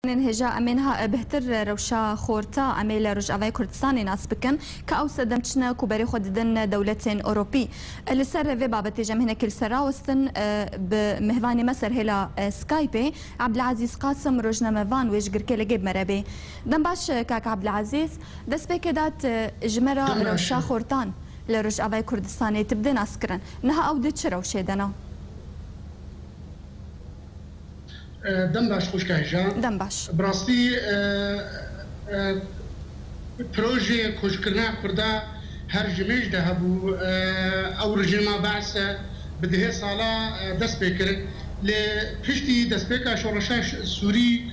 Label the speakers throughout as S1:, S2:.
S1: هجا منها بهتر روشا خورتا عمل رجعي كردستان ناس بكن كأو سدمتشنا كبري خددن دولة أوروبي اللي سر في بابتي جمهنا كل سراوستن بمهفاني مسر هلا سكايبي عبد العزيز قاسم رجنا مفان ويجر كلا جيب مرابي دنباش كاك عبد العزيز دس بكدات جمرة روشا خورتان لرجعي كردستاني تبدي ناسكرن نها أو دتش روشي دنا
S2: دنباش خوش كهجا
S1: دنباش
S2: براستي بروجي خوش كرنا كردا هر جميج ده هبو او رجيما بعث بده صالا دست بكر لبشتي دست بكا شورشاش سوري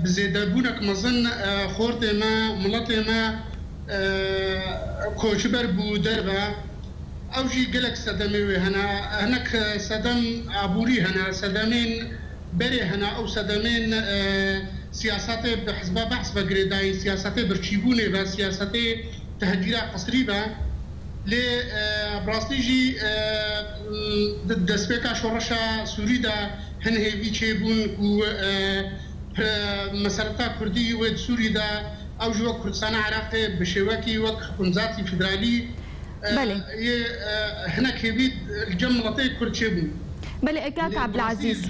S2: بزيدابونك مظن خورت ما ملت ما كوشبر بو دربا او جي قلق صدمي هناك صدم عبوري هنا صدمين بري هنا او صدمين سياسات بحسبه بحث بقريداي سياسات برشيبوني و سياسات تهجير قصري با ل براستيجي دسبيكا شورشا سوريدا هن هي تشيبون و مسارتا كردي و سوريدا او جو كردستان عراقي بشواكي وك كنزاتي فدرالي
S1: بلي
S2: هناك هبيد الجملتي كرد تشيبون
S1: بلي اكاك عبد العزيز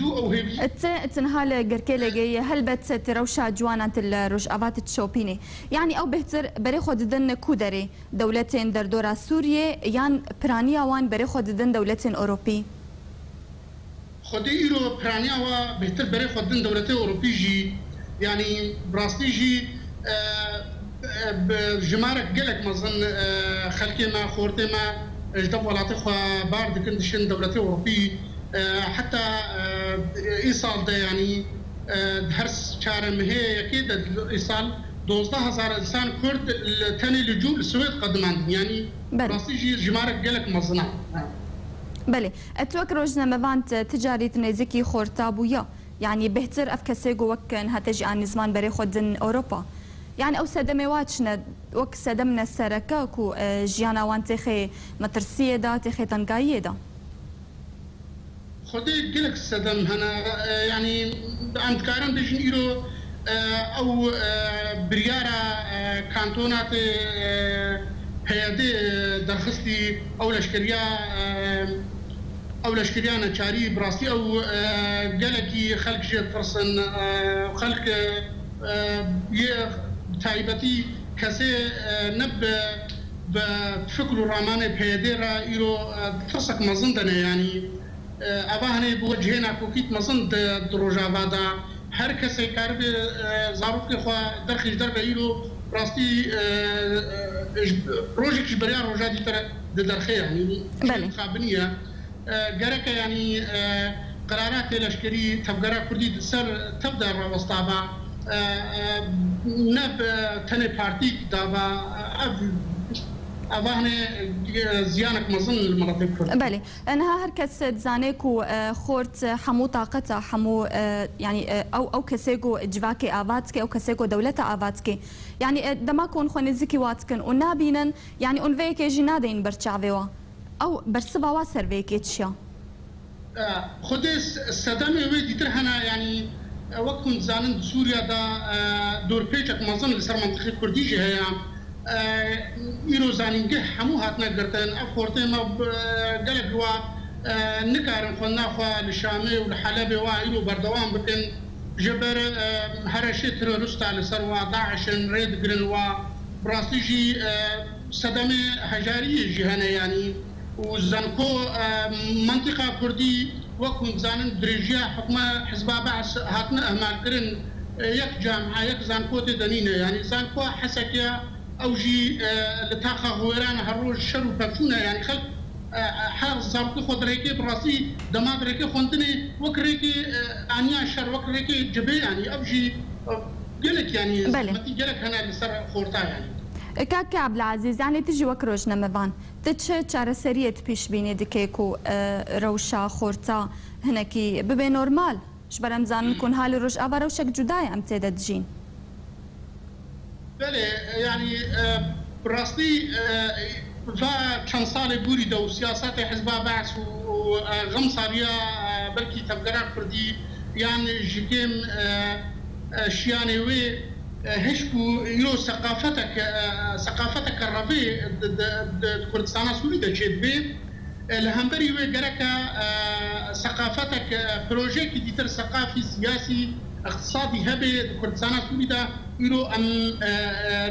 S1: تنهال جركيلة جاي هل بت تروشا جوانا الرجعات تشوبيني يعني او بهتر بري خود دن كودري دولتين در دورا سوريا يان برانيا وان بري خود دن دولتين اوروبي
S2: خودي ايرو برانيا وا بهتر بري خود دن دولتين اوروبي جي يعني براستي جي بجمارك قلك مظن خلكي ما خورتي ما جدب ولاتي خوا بارد كندشن دولتين اوروبي حتى ايصال ده يعني هرس شارم هي اكيد ايصال 12000 انسان كرد ثاني لجوء السويد قدمان يعني راسيجي جمارك قالك مصنع
S1: بلي اتوكر وجنا مفانت تجاري تنيزكي خورتابويا يعني بهتر افكسيغو وكن هتجي عن زمان بري خدن اوروبا يعني او سدمي واتشنا وك سدمنا السركه كو جيانا وانتخي مترسيه دا تخي تنقايه دا
S2: خدي قلك السدم هنا يعني عند كارم ديشن ايرو او بريارة كانتونات هيادي درخستي او لشكريا نشاري براسي او قلكي خلق جيت فرصن خلق تايبتي كسي نب بفكر الراماني بهيادي را ايرو فرصك مزندنا يعني أباهني بوجهنا كوكيت مصند دروجا بعدا هر كسي كارب زاروك خوا درخش درب ايرو راستي بروجيك جبريا روجا دي ترى درخي يعني خابنيه جرك يعني قرارات الاشكري تبقرا كردي سر تبدا الوسطابا نب تاني بارتي دابا أباهني زيانك مظن المناطق كلها.
S1: بلي أنها هركس تزانيكو خورت حمو طاقتها حمو يعني أو كسيجو جواكي آفاتسكي أو كسيجو دولة آفاتسكي يعني دماكون خونزكي واتكن ونابينن يعني أنفيك جنادين برتشافيوا أو برسبا واسر فيك تشيا.
S2: خدس السدامي ويدي ترهنا يعني وقت زانن سوريا دا دور بيجك مظن لسر منطقة كرديجي هي ايرو زانينجه همو هاتنا قرتن افورتي ما قلق وا نكارن خلنا خوا للشامي والحلبي وا ايرو بردوان بكن جبر هرشي تروریست لسروا داعش ريد قرن وا براسيجي صدمه هجاريه جهنه يعني وزنكو منطقه كردي وكن زانن درجيا حكمه حزب بعث هاتنا اهمال قرن يك جامعه يك زنكو تدنينه يعني زنكو حسكيا او جي لتاخا غويران هروج شرو بابشونا يعني خلق حال زاركي خود ريكي براسي دماغ ريكي خوندني وك ريكي انيا شر وك ريكي جبي يعني او جي قلك يعني متي قلك هنا لسر خورتا يعني
S1: كاكا عبد العزيز يعني تجي وكروجنا مفان تتشي تشار سريه بيش بيني دكيكو روشا خورتا هناكي ببي نورمال شبر مزان نكون هالي روش افا روشك جداي ام تيدا تجين
S2: بله يعني براستي فكان صار بوري دو سياسات حزب بعث وغم صاريا بركي تبقرا كردي يعني جيكيم شياني وي هشكو يو ثقافتك الرفي كردستان سوري دا جيد بي الهمبري وي جركا ثقافتك بروجيك ديتر ثقافي سياسي اقتصادي هبي كردستان سوري دا يرو ام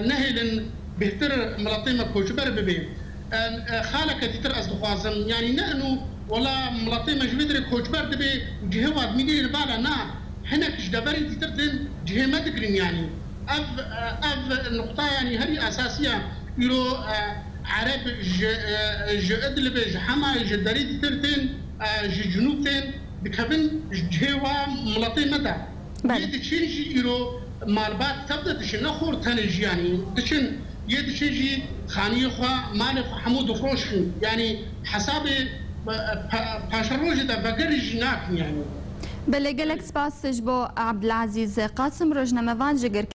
S2: نهلن بهتر ملطيمه كوجبر ببي خالك ديتر ازدخوازم يعني نحن ولا ملطيمه جبدر كوجبر دبي جهواد ميلي بالا نا هناك جدبري ديتر دين جهه ما تقرين يعني اف نقطه يعني هذه اساسيه يرو عرب ادلب حما جدري ديترتين جنوبتين بكبن جهوا ملطيمه دا يدشي يرو مالبات تبدا تشن اخور تنجي يعني تشن يدشي خاني خوا مالف حمود فروشن يعني حسابي باشروج دا بقرج ناك يعني
S1: بله گلک سپاس جبو عبدالعزیز قاسم روزنامه‌وان جگر